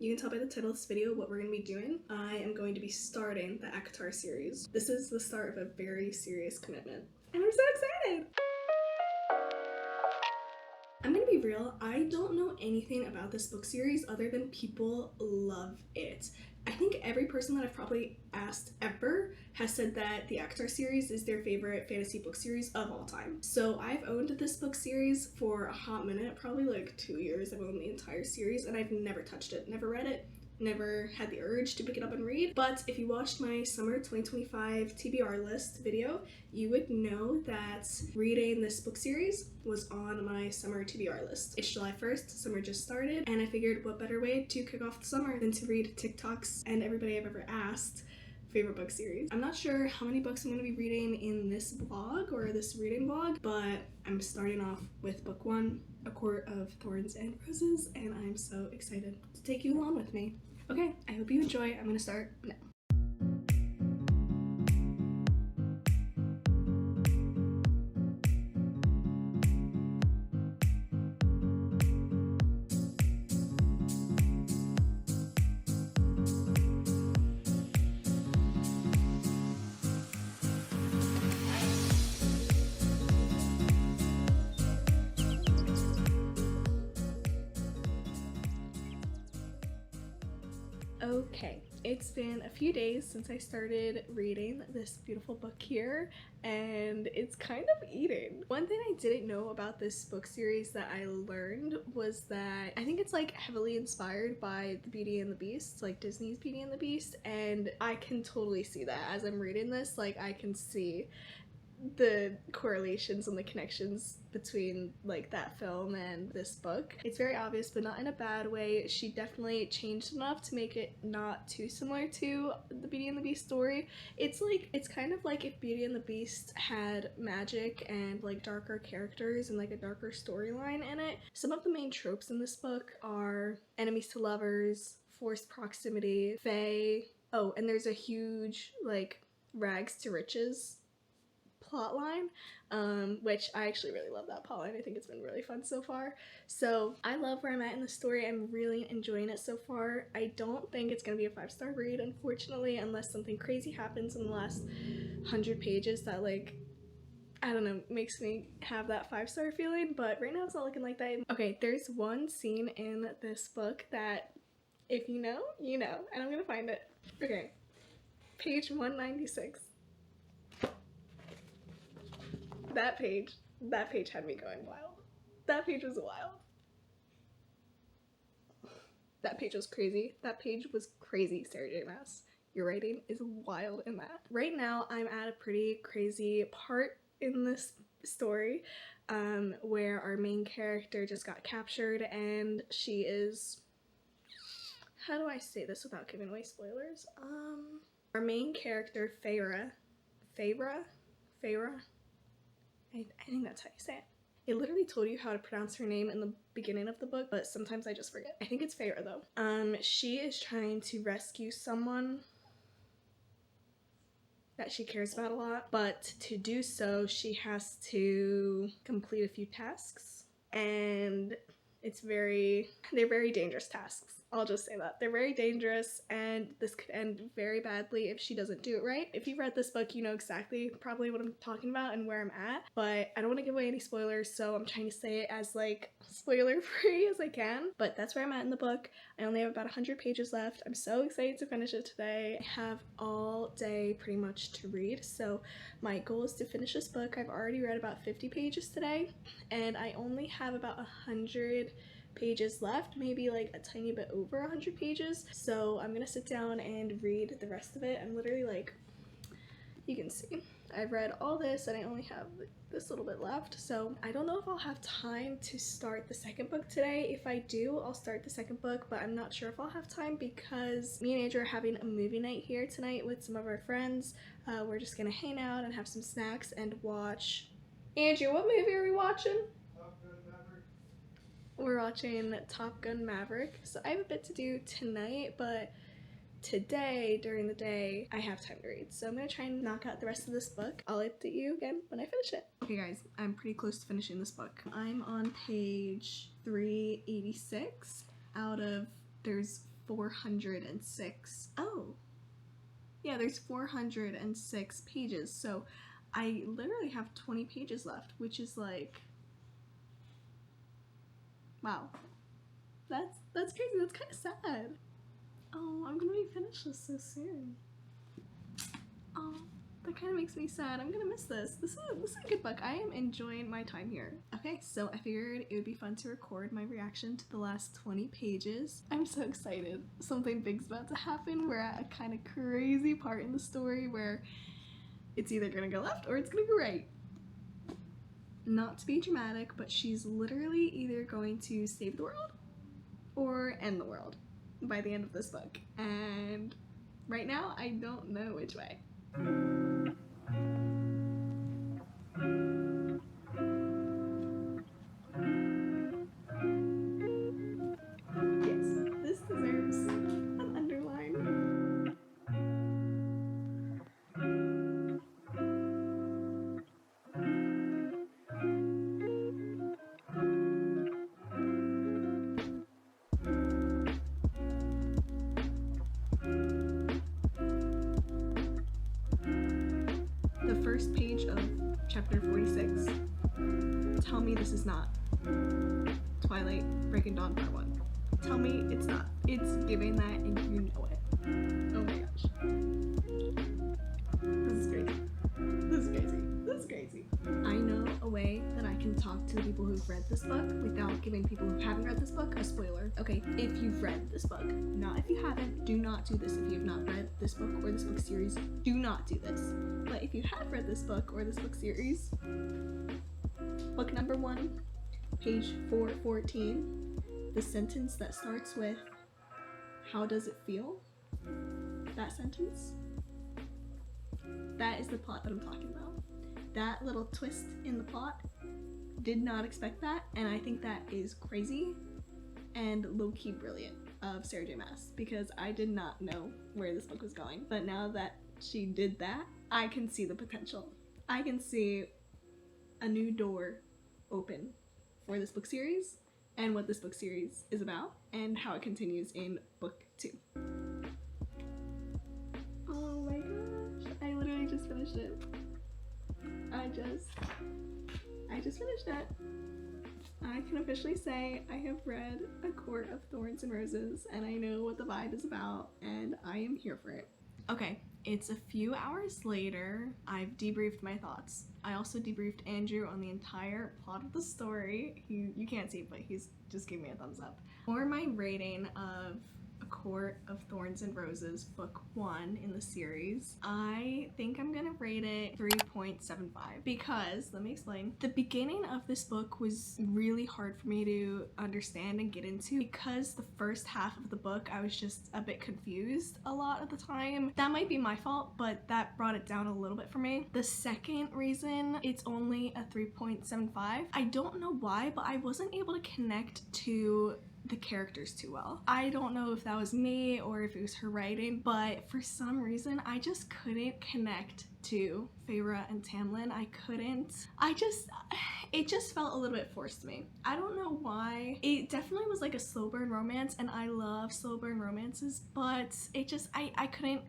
You can tell by the title of this video what we're going to be doing. I am going to be starting the ACOTAR series. This is the start of a very serious commitment, and I'm so excited! I'm gonna be real, I don't know anything about this book series other than people love it. I think every person that I've probably asked ever has said that the ACOTAR series is their favorite fantasy book series of all time. So I've owned this book series for a hot minute, probably like 2 years. I've owned the entire series and I've never touched it, never read it, never had the urge to pick it up and read. But if you watched my summer 2025 TBR list video, you would know that reading this book series was on my summer TBR list. It's July 1st, summer just started, and I figured what better way to kick off the summer than to read TikToks and everybody I've ever asked favorite book series. I'm not sure how many books I'm going to be reading in this vlog or this reading vlog, but I'm starting off with book 1, A Court of Thorns and Roses, and I'm so excited to take you along with me. Okay, I hope you enjoy. I'm going to start now. Okay, it's been a few days since I started reading this beautiful book here, and it's kind of eating. One thing I didn't know about this book series that I learned was that I think it's like heavily inspired by the Beauty and the Beast, like Disney's Beauty and the Beast, and I can totally see that as I'm reading this. Like, I can see the correlations and the connections between like that film and this book. It's very obvious, but not in a bad way. She definitely changed enough to make it not too similar to the Beauty and the Beast story. It's kind of like if Beauty and the Beast had magic and like darker characters and like a darker storyline in it. Some of the main tropes in this book are enemies to lovers, forced proximity, fae. Oh, and there's a huge like rags to riches plotline, which I actually really love that plotline. I think it's been really fun so far. So I love where I'm at in the story. I'm really enjoying it so far. I don't think it's gonna be a 5-star read, unfortunately, unless something crazy happens in the last 100 pages that, like, I don't know, makes me have that 5-star feeling, but right now it's not looking like that. Okay, there's one scene in this book that if you know, you know, and I'm gonna find it. Okay, page 196. That page had me going wild. That page was wild. That page was crazy. That page was crazy, Sarah J. Maas. Your writing is wild in that. Right now, I'm at a pretty crazy part in this story where our main character just got captured and she is... How do I say this without giving away spoilers? Our main character, Feyre, I think that's how you say it. It literally told you how to pronounce her name in the beginning of the book, but sometimes I just forget. I think it's Feyre though. She is trying to rescue someone that she cares about a lot, but to do so, she has to complete a few tasks, and they're very dangerous tasks. I'll just say that. They're very dangerous, and this could end very badly if she doesn't do it right. If you've read this book, you know exactly probably what I'm talking about and where I'm at, but I don't want to give away any spoilers, so I'm trying to say it as like spoiler free as I can. But that's where I'm at in the book. I only have about 100 pages left. I'm so excited to finish it today. I have all day pretty much to read, so my goal is to finish this book. I've already read about 50 pages today, and I only have about 100 pages left, maybe like a tiny bit over 100 pages. So I'm gonna sit down and read the rest of it. I'm literally like, you can see, I've read all this and I only have this little bit left. So I don't know if I'll have time to start the second book today. If I do, I'll start the second book, but I'm not sure if I'll have time because me and Andrew are having a movie night here tonight with some of our friends. We're just gonna hang out and have some snacks and watch. Andrew, what movie are we watching? We're watching Top Gun Maverick, so I have a bit to do tonight, but today, during the day, I have time to read. So I'm gonna try and knock out the rest of this book. I'll update you again when I finish it. Okay guys, I'm pretty close to finishing this book. I'm on page 386 out of, there's 406. Oh, yeah, there's 406 pages, so I literally have 20 pages left, which is like, wow, that's crazy. That's kind of sad. Oh, I'm gonna be finished this so soon. Oh, that kind of makes me sad. I'm gonna miss this. This is a good book. I am enjoying my time here. Okay, so I figured it would be fun to record my reaction to the last 20 pages. I'm so excited. Something big's about to happen. We're at a kind of crazy part in the story where it's either gonna go left or it's gonna go right. Not to be dramatic, but she's literally either going to save the world or end the world by the end of this book. And right now, I don't know which way. Yes, this deserves an underline. The first page of chapter 46. Tell me this is not Twilight Breaking Dawn Part 1. Tell me it's not. It's giving that and you know it. Oh my gosh. This is crazy. This is crazy. This is crazy. I know a way that I can talk to the people who've read this book without giving people who haven't read this book a spoiler. Okay, if you've read this book, not if you haven't, do not do this. If you have not read this book or this book series, do not do this. But if you have read this book or this book series, book number 1, page 414, the sentence that starts with, "How does it feel?" That sentence, that is the plot that I'm talking about. That little twist in the plot, did not expect that, and I think that is crazy and low-key brilliant of Sarah J. Maas, because I did not know where this book was going. But now that she did that, I can see the potential. I can see a new door open for this book series and what this book series is about and how it continues in book 2. Oh my gosh, I literally just finished it. I just finished it. I can officially say I have read A Court of Thorns and Roses and I know what the vibe is about and I am here for it. Okay, it's a few hours later. I've debriefed my thoughts. I also debriefed Andrew on the entire plot of the story. You can't see, but he's just giving me a thumbs up. For my rating of A Court of Thorns and Roses, book 1 in the series, I think I'm gonna rate it 3.75 because, let me explain, the beginning of this book was really hard for me to understand and get into because the first half of the book I was just a bit confused a lot of the time. That might be my fault, but that brought it down a little bit for me. The second reason it's only a 3.75, I don't know why, but I wasn't able to connect to the characters too well. I don't know if that was me or if it was her writing, but for some reason I just couldn't connect to Feyre and Tamlin. It just felt a little bit forced to me. I don't know why. It definitely was like a slow burn romance and I love slow burn romances, but it just, I couldn't,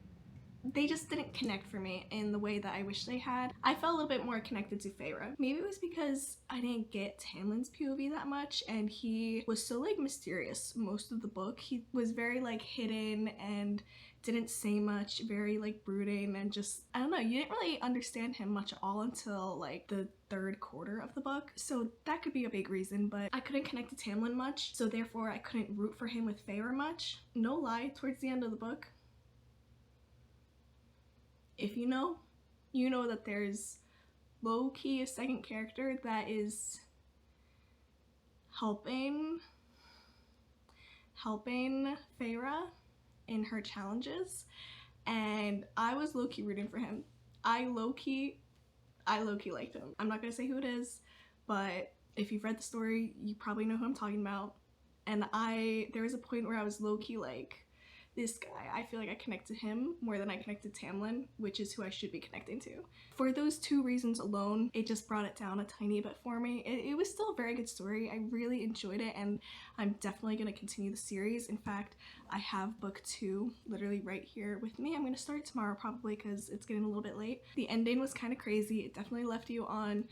they just didn't connect for me in the way that I wish they had. I felt a little bit more connected to Feyre. Maybe it was because I didn't get Tamlin's POV that much and he was so like mysterious most of the book. He was very like hidden and didn't say much, very like brooding and just, I don't know, you didn't really understand him much at all until like the third quarter of the book. So that could be a big reason, but I couldn't connect to Tamlin much, so therefore I couldn't root for him with Feyre much. No lie, towards the end of the book, if you know that there's low-key a second character that is helping Feyre in her challenges, and I was low-key rooting for him. I low-key liked him. I'm not gonna say who it is, but if you've read the story, you probably know who I'm talking about. And there was a point where I was low-key like this guy, I feel like I connect to him more than I connect to Tamlin, which is who I should be connecting to. For those two reasons alone, it just brought it down a tiny bit for me. It was still a very good story. I really enjoyed it, and I'm definitely going to continue the series. In fact, I have book 2 literally right here with me. I'm going to start tomorrow probably because it's getting a little bit late. The ending was kind of crazy. It definitely left you on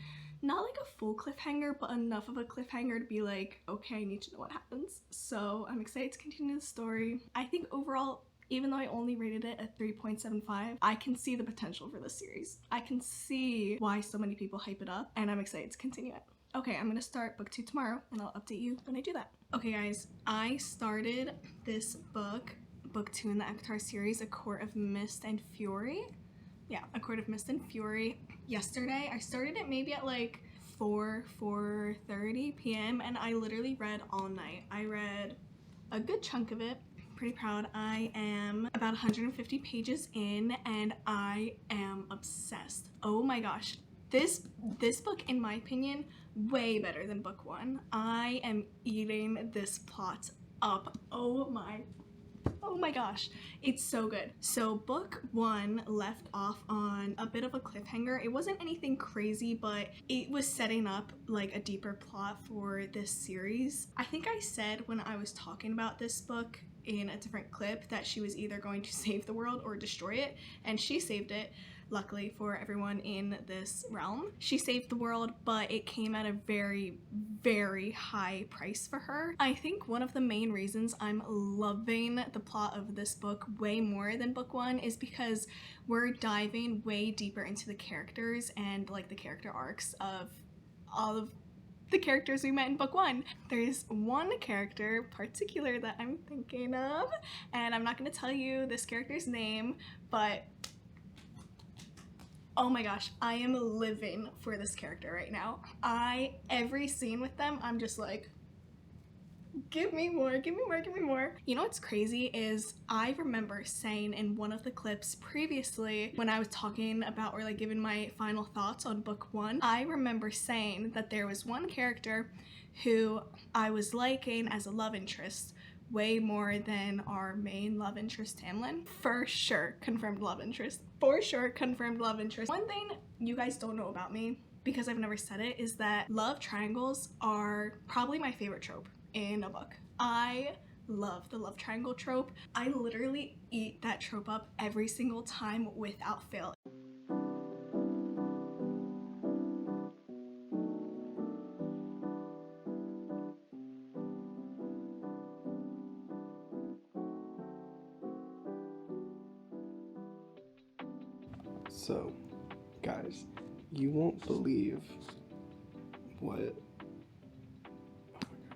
not like a full cliffhanger, but enough of a cliffhanger to be like, okay, I need to know what happens. So I'm excited to continue the story. I think overall, even though I only rated it at 3.75, I can see the potential for this series. I can see why so many people hype it up, and I'm excited to continue it. Okay, I'm gonna start book 2 tomorrow, and I'll update you when I do that. Okay guys, I started this book 2 in the ACOTAR series, A Court of Mist and Fury. Yeah, A Court of Mist and Fury. Yesterday, I started it maybe at like 4:30 p.m. and I literally read all night. I read a good chunk of it. Pretty proud. I am about 150 pages in and I am obsessed. Oh my gosh. This book, in my opinion, way better than book 1. I am eating this plot up. Oh my gosh, it's so good. So book 1 left off on a bit of a cliffhanger. It wasn't anything crazy, but it was setting up like a deeper plot for this series. I think I said when I was talking about this book in a different clip that she was either going to save the world or destroy it, and she saved it. Luckily for everyone in this realm, she saved the world, but it came at a very, very high price for her. I think one of the main reasons I'm loving the plot of this book way more than book 1 is because we're diving way deeper into the characters and like the character arcs of all of the characters we met in book 1. There's one character particular that I'm thinking of, and I'm not going to tell you this character's name, but oh my gosh, I am living for this character right now. Every scene with them, I'm just like, give me more, give me more, give me more. You know what's crazy is I remember saying in one of the clips previously when I was talking about or like giving my final thoughts on book 1, I remember saying that there was one character who I was liking as a love interest way more than our main love interest, Tamlin. For sure, confirmed love interest. For sure, confirmed love interest. One thing you guys don't know about me, because I've never said it, is that love triangles are probably my favorite trope in a book. I love the love triangle trope. I literally eat that trope up every single time without fail. So, guys, you won't believe what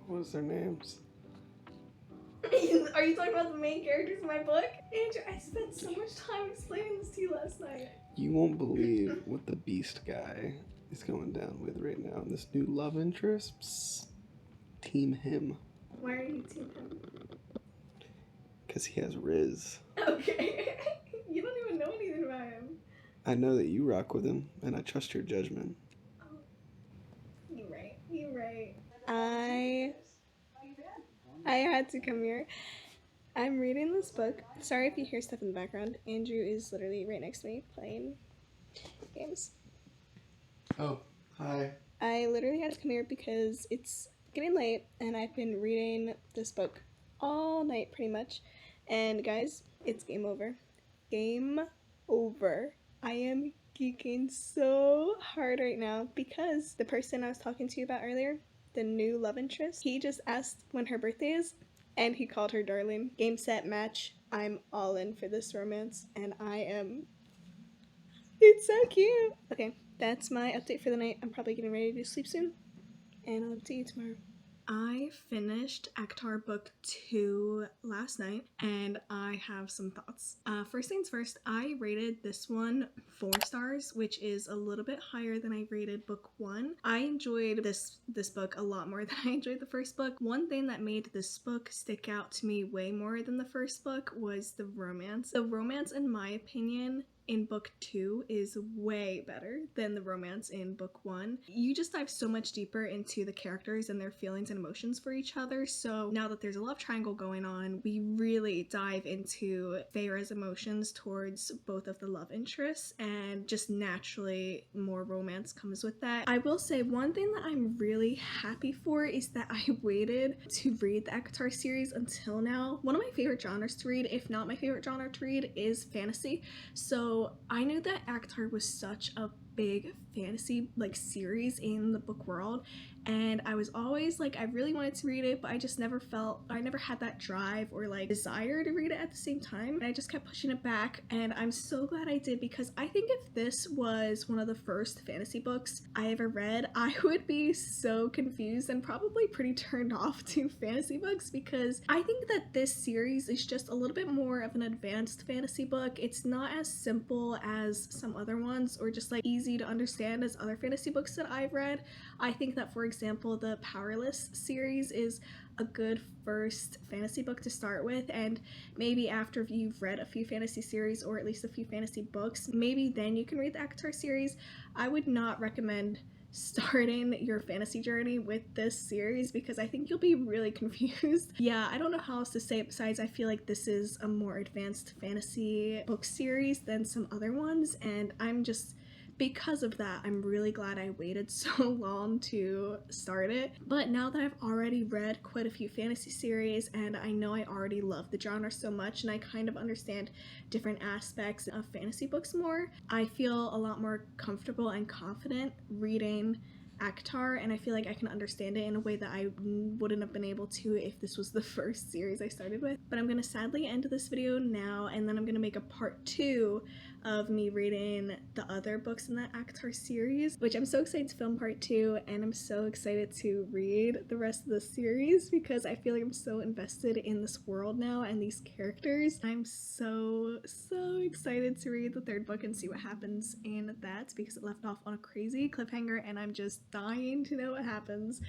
was their names? Are you talking about the main characters in my book? Andrew, I spent so much time explaining this to you last night. You won't believe what the Beast guy is going down with right now. And this new love interest, psst, team him. Why are you team him? Because he has Riz. Okay. You don't even know anything about him. I know that you rock with him, and I trust your judgment. Oh, you're right. You're right. I had to come here. I'm reading this book. Sorry if you hear stuff in the background. Andrew is literally right next to me playing games. Oh, hi. I literally had to come here because it's getting late and I've been reading this book all night pretty much. And guys, it's game over. Game over. I am geeking so hard right now because the person I was talking to you about earlier, the new love interest, he just asked when her birthday is and he called her darling. Game, set, match. I'm all in for this romance and I am... It's so cute. Okay, that's my update for the night. I'm probably getting ready to sleep soon and I'll see you tomorrow. I finished ACOTAR book 2 last night and I have some thoughts. First things first, I rated this one 4 stars, which is a little bit higher than I rated book 1. I enjoyed this book a lot more than I enjoyed the first book. One thing that made this book stick out to me way more than the first book was the romance. The romance, in my opinion, in book 2 is way better than the romance in book 1. You just dive so much deeper into the characters and their feelings and emotions for each other. So now that there's a love triangle going on, we really dive into Feyre's emotions towards both of the love interests, and just naturally more romance comes with that. I will say one thing that I'm really happy for is that I waited to read the ACOTAR series until now. One of my favorite genres to read, if not my favorite genre to read, is fantasy. So I knew that ACOTAR was such a big fantasy series in the book world, and I was always like, I really wanted to read it, but I just never had that drive or desire to read it at the same time, and I just kept pushing it back. And I'm so glad I did, because I think if this was one of the first fantasy books I ever read, I would be so confused and probably pretty turned off to fantasy books, because I think that this series is just a little bit more of an advanced fantasy book. It's not as simple as some other ones, or just easy to understand as other fantasy books that I've read. I think that, for example, the Powerless series is a good first fantasy book to start with, and maybe after you've read a few fantasy series, or at least a few fantasy books, maybe then you can read the ACOTAR series. I would not recommend starting your fantasy journey with this series, because I think you'll be really confused. Yeah, I don't know how else to say it besides I feel like this is a more advanced fantasy book series than some other ones, and because of that, I'm really glad I waited so long to start it. But now that I've already read quite a few fantasy series, and I know I already love the genre so much, and I kind of understand different aspects of fantasy books more, I feel a lot more comfortable and confident reading ACOTAR, and I feel like I can understand it in a way that I wouldn't have been able to if this was the first series I started with. But I'm gonna sadly end this video now, and then I'm gonna make a part 2 of me reading the other books in that ACOTAR series, which I'm so excited to film part 2, and I'm so excited to read the rest of the series, because I feel like I'm so invested in this world now and these characters. I'm so excited to read the third book and see what happens in that, because it left off on a crazy cliffhanger, and I'm just dying to know what happens.